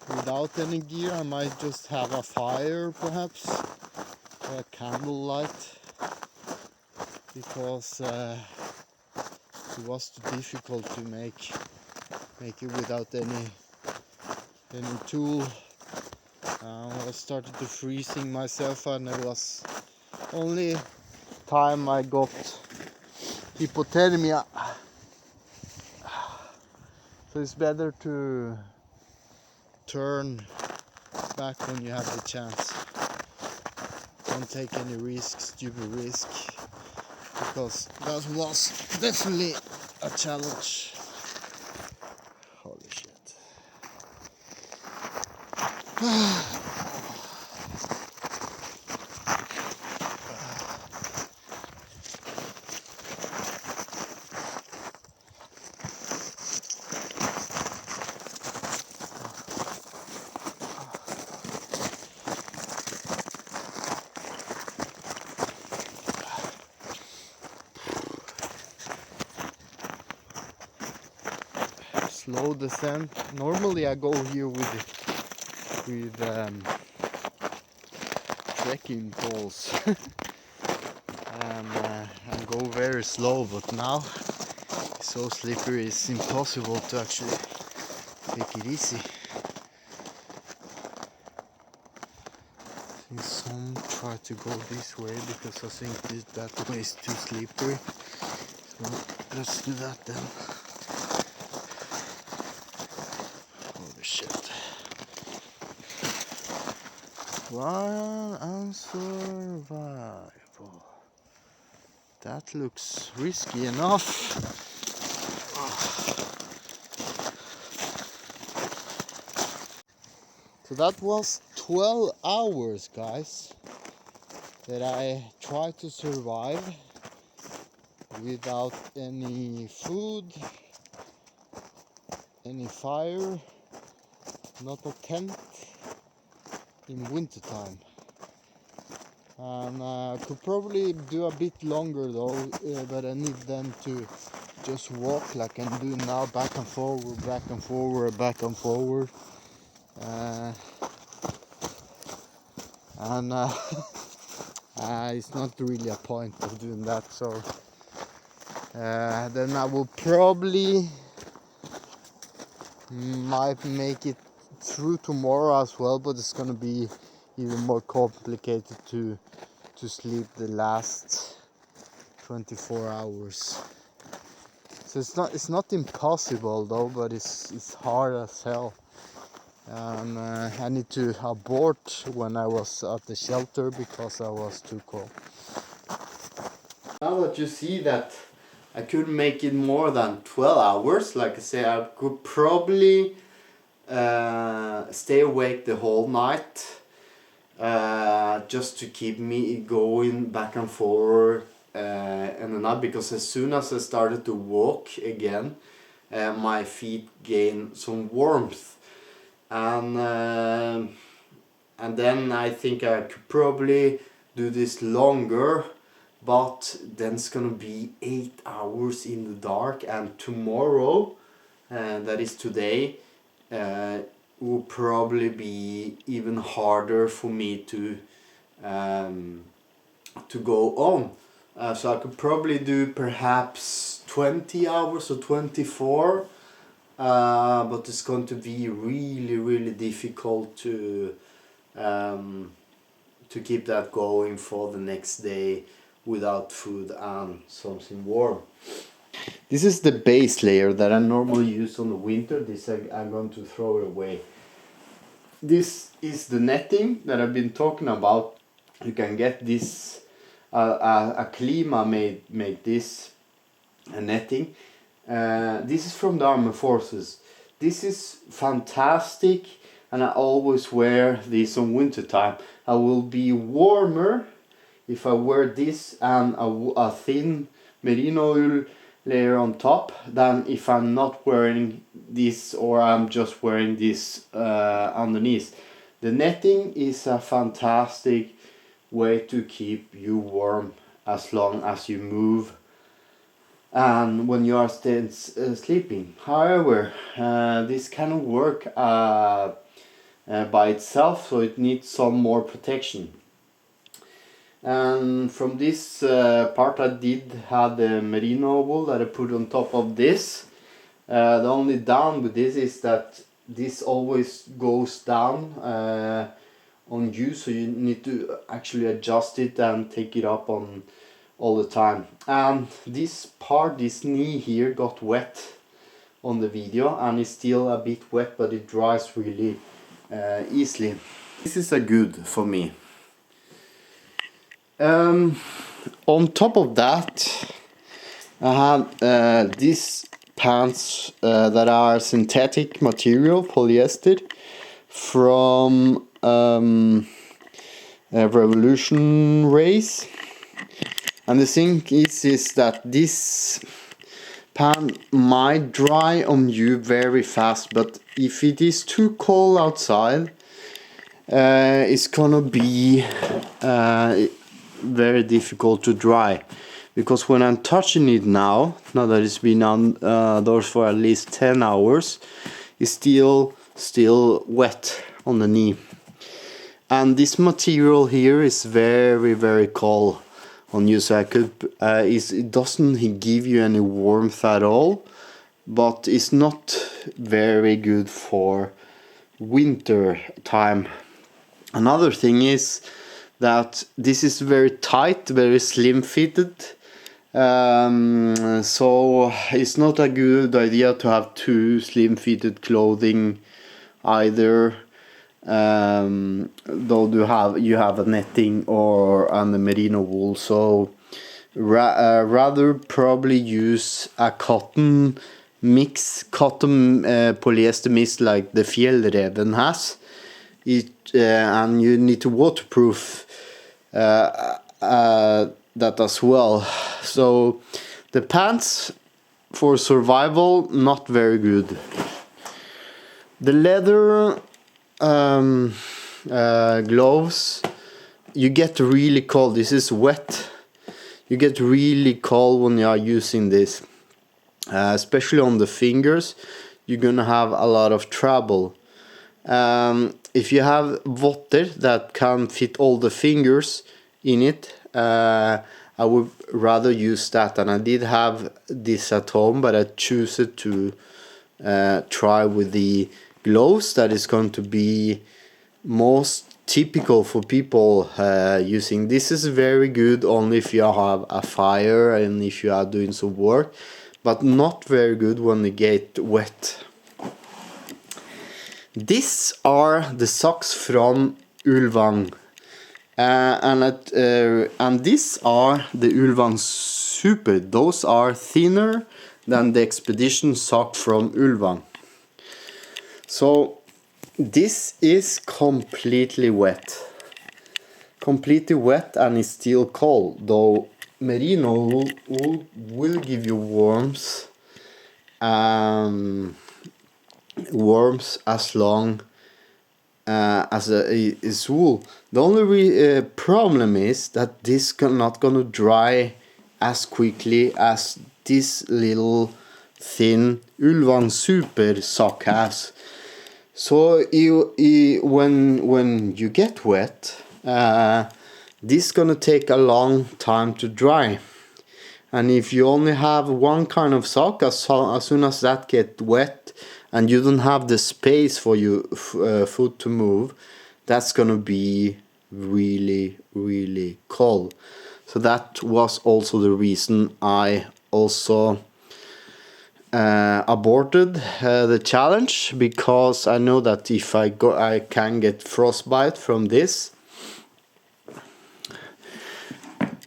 without any gear. I might just have a fire, perhaps, or a candlelight, because it was too difficult to make it without any tool. I was started to freezing myself, and it was only time I got hypothermia. So it's better to turn back when you have the chance. Don't take any stupid risk, because that was definitely a challenge. Holy shit. Slow descent. Normally I go here with trekking poles and go very slow, but now it's so slippery it's impossible to actually take it easy. I think some try to go this way because I think that way is too slippery. So let's do that then. Holy shit. Run and survival. That looks risky enough. So that was 12 hours, guys, that I tried to survive without any food, any fire, not a tent, in winter time. And I could probably do a bit longer though, but I need then to just walk like I'm doing now, back and forward, back and forward, back and forward. And it's not really a point of doing that. So then I will probably might make it through tomorrow as well, but it's gonna be even more complicated to sleep the last 24 hours. So it's not impossible though, but it's hard as hell. And I need to abort when I was at the shelter because I was too cold. Now that you see that I couldn't make it more than 12 hours, like I say, I could probably stay awake the whole night just to keep me going back and forward in the night, because as soon as I started to walk again, my feet gained some warmth, and then I think I could probably do this longer, but then it's gonna be 8 hours in the dark, and tomorrow, that is today, will probably be even harder for me to go on. So I could probably do perhaps 20 hours or 24, but it's going to be really difficult to keep that going for the next day without food and something warm. This is the base layer that I normally use on the winter. This I'm going to throw it away. This is the netting that I've been talking about. You can get this, a Klima made this netting. This is from the Armed Forces. This is fantastic, and I always wear this on winter time. I will be warmer if I wear this and a thin merino wool layer on top than if I'm not wearing this, or I'm just wearing this underneath. The netting is a fantastic way to keep you warm as long as you move and when you are still sleeping. However, this cannot work by itself, so it needs some more protection. And from this part I did have the merino wool that I put on top of this. The only down with this is that this always goes down on you, so you need to actually adjust it and take it up on all the time. And this part, this knee here, got wet on the video, and it's still a bit wet, but it dries really easily. This is a good for me. On top of that, I have these pants that are synthetic material, polyester, from Revolution Race. And the thing is that this pant might dry on you very fast, but if it is too cold outside, it's gonna be very difficult to dry, because when I'm touching it now that it's been outdoors for at least 10 hours, it's still wet on the knee. And this material here is very cold on you, so it doesn't give you any warmth at all, but it's not very good for winter time. Another thing is that this is very tight, very slim fitted, so it's not a good idea to have too slim fitted clothing either, though you have a netting and a merino wool. So rather probably use a cotton polyester mix like the Fjellreven has. And you need to waterproof that as well. So the pants for survival, not very good. The leather gloves, you get really cold. This is wet. You get really cold when you are using this, especially on the fingers. You're gonna have a lot of trouble. If you have votter that can fit all the fingers, in it. I would rather use that, and I did have this at home, but I choose it to try with the gloves that is going to be most typical for people using. This is very good only if you have a fire and if you are doing some work, but not very good when they get wet. These are the socks from Ulvang, and these are the Ulvang Super. Those are thinner than the expedition sock from Ulvang. So this is completely wet, and it's still cold, though merino will give you warmth as long as is wool. The only problem is that this not gonna dry as quickly as this little thin Ulvang Super sock has. So when you get wet, this gonna take a long time to dry. And if you only have one kind of sock, as soon as that get wet and you don't have the space for your foot to move, that's gonna be really, really cold. So that was also the reason I also aborted the challenge, because I know that if I go, I can get frostbite from this.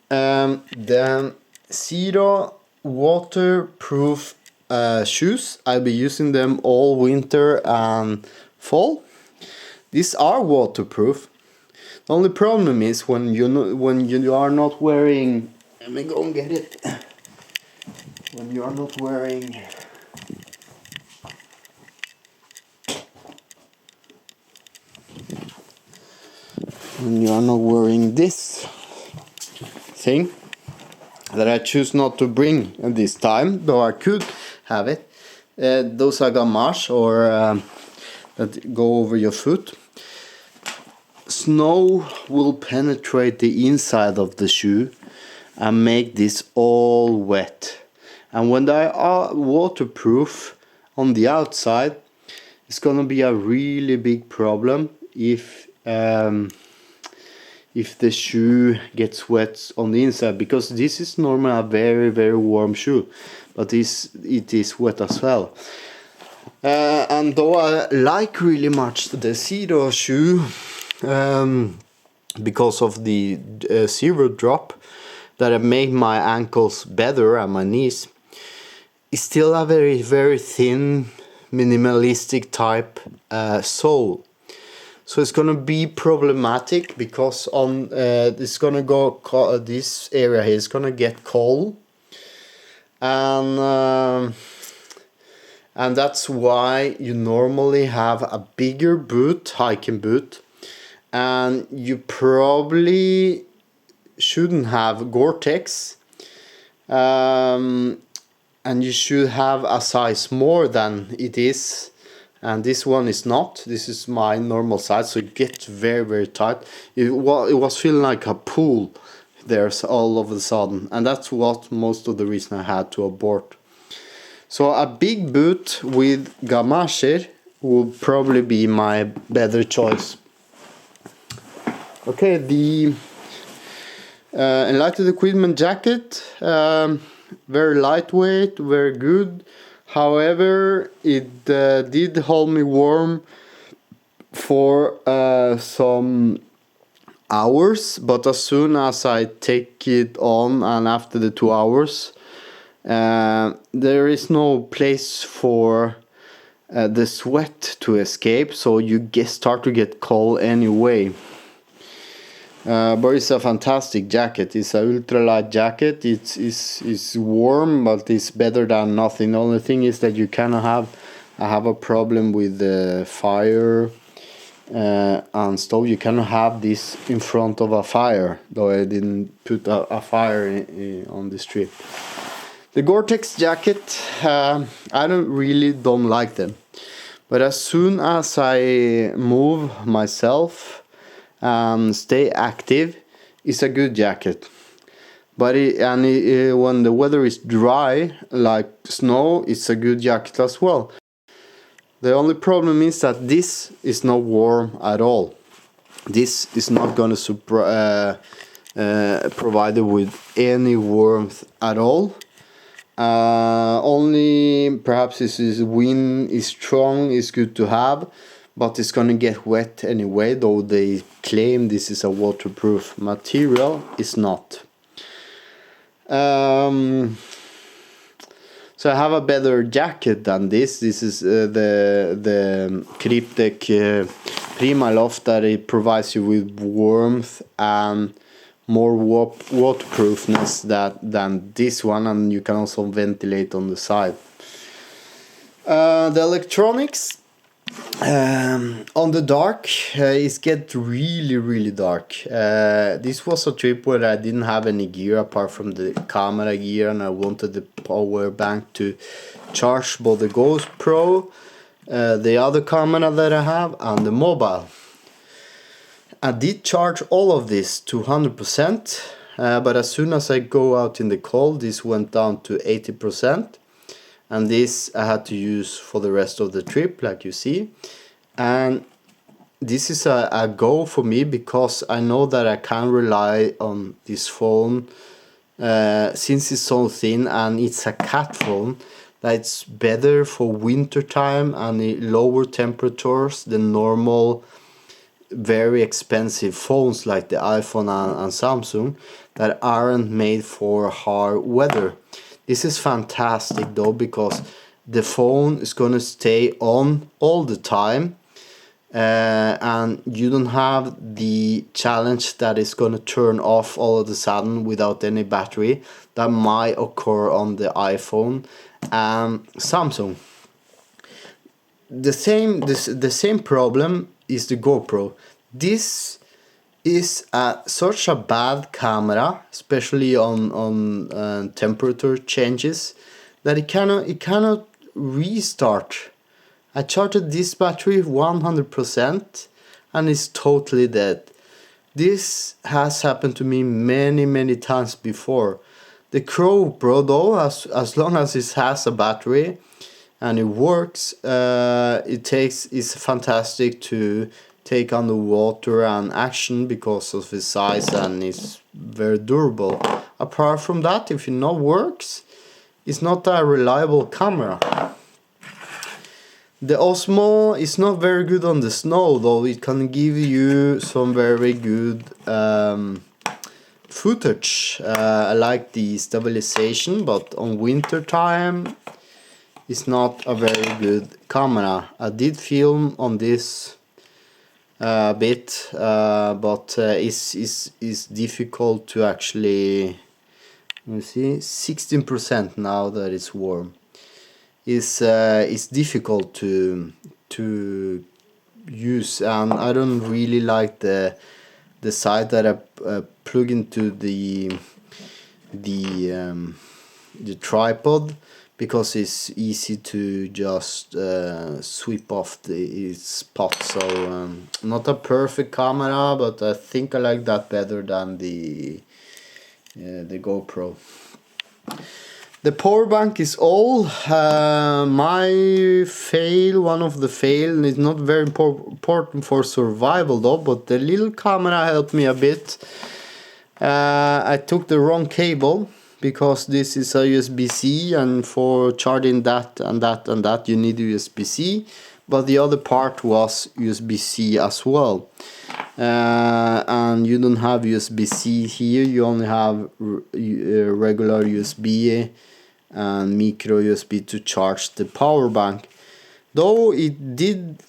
Then Zero waterproof shoes. I'll be using them all winter and fall. These are waterproof. The only problem is when you are not wearing. Let me go and get it. When you are not wearing. When you are not wearing this thing that I choose not to bring this time, though I could have it. Those are gamache, or that go over your foot. Snow will penetrate the inside of the shoe and make this all wet. And when they are waterproof on the outside, it's gonna be a really big problem if the shoe gets wet on the inside, because this is normally a very, very warm shoe, but it is wet as well. And though I like really much the Zero shoe, because of the zero drop that have made my ankles better and my knees, it's still a very, very thin, minimalistic type sole. So it's gonna be problematic, because on it's gonna go this area here is gonna get cold, and that's why you normally have a bigger boot, hiking boot, and you probably shouldn't have Gore-Tex, and you should have a size more than it is. And this one is not. This is my normal size, so it gets very, very tight. It was feeling like a pool there all of a sudden, and that's what most of the reason I had to abort. So a big boot with gamache would probably be my better choice. Okay, the Enlightened Equipment jacket, very lightweight, very good. However, it did hold me warm for some hours, but as soon as I take it on, and after the 2 hours, there is no place for the sweat to escape, so you start to get cold anyway. But it's a fantastic jacket. It's an ultralight jacket. It's warm, but it's better than nothing. The only thing is that you I have a problem with the fire and stove. You cannot have this in front of a fire, though I didn't put a fire on this trip. The Gore-Tex jacket, I don't like them, but as soon as I move myself, stay active, it's a good jacket. But when the weather is dry, like snow, it's a good jacket as well. The only problem is that this is not warm at all. This is not going to provide you with any warmth at all. Only perhaps this wind is strong, is good to have, but it's gonna get wet anyway, though they claim this is a waterproof material. It's not. So I have a better jacket than this. This is the Cryptek Primaloft, that it provides you with warmth and more waterproofness than this one, and you can also ventilate on the side. The electronics on the dark, it gets really dark. This was a trip where I didn't have any gear apart from the camera gear, and I wanted the power bank to charge both the GoPro, the other camera that I have, and the mobile. I did charge all of this to 100%, but as soon as I go out in the cold, this went down to 80%. And this I had to use for the rest of the trip, like you see. And this is a go for me, because I know that I can rely on this phone, since it's so thin and it's a cat phone, that it's better for winter time and lower temperatures than normal very expensive phones like the iPhone and Samsung that aren't made for hard weather. This is fantastic though, because the phone is gonna stay on all the time, and you don't have the challenge that it's gonna turn off all of a sudden without any battery that might occur on the iPhone and Samsung. The same problem is the GoPro. This is such a bad camera, especially on temperature changes, that it cannot restart. I charged this battery 100% and it's totally dead. This has happened to me many times before. The GoPro though, as long as it has a battery and it works, it's fantastic to take on the water and action because of its size, and it's very durable. Apart from that, if it not works, it's not a reliable camera. The Osmo is not very good on the snow, though it can give you some very good footage. I like the stabilization, but on winter time it's not a very good camera. I did film on this bit, but it's difficult to actually, you see, 16% now that it's warm. It's difficult to use, and I don't really like the side that I plug into the tripod, because it's easy to just sweep off its spot. So not a perfect camera, but I think I like that better than the GoPro. The power bank is all. My fail, one of the fail, is not very important for survival though, but the little camera helped me a bit. I took the wrong cable, because this is a USB-C, and for charging that and that you need USB-C, but the other part was USB-C as well. And you don't have USB-C here, you only have regular USB and micro USB to charge the power bank. Though it didn't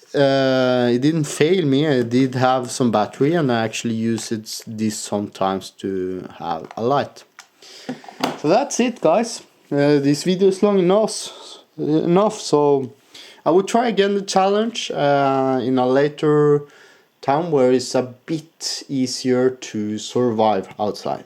fail me, I did have some battery, and I actually use this sometimes to have a light. So that's it, guys. This video is long enough, so I will try again the challenge in a later time where it's a bit easier to survive outside.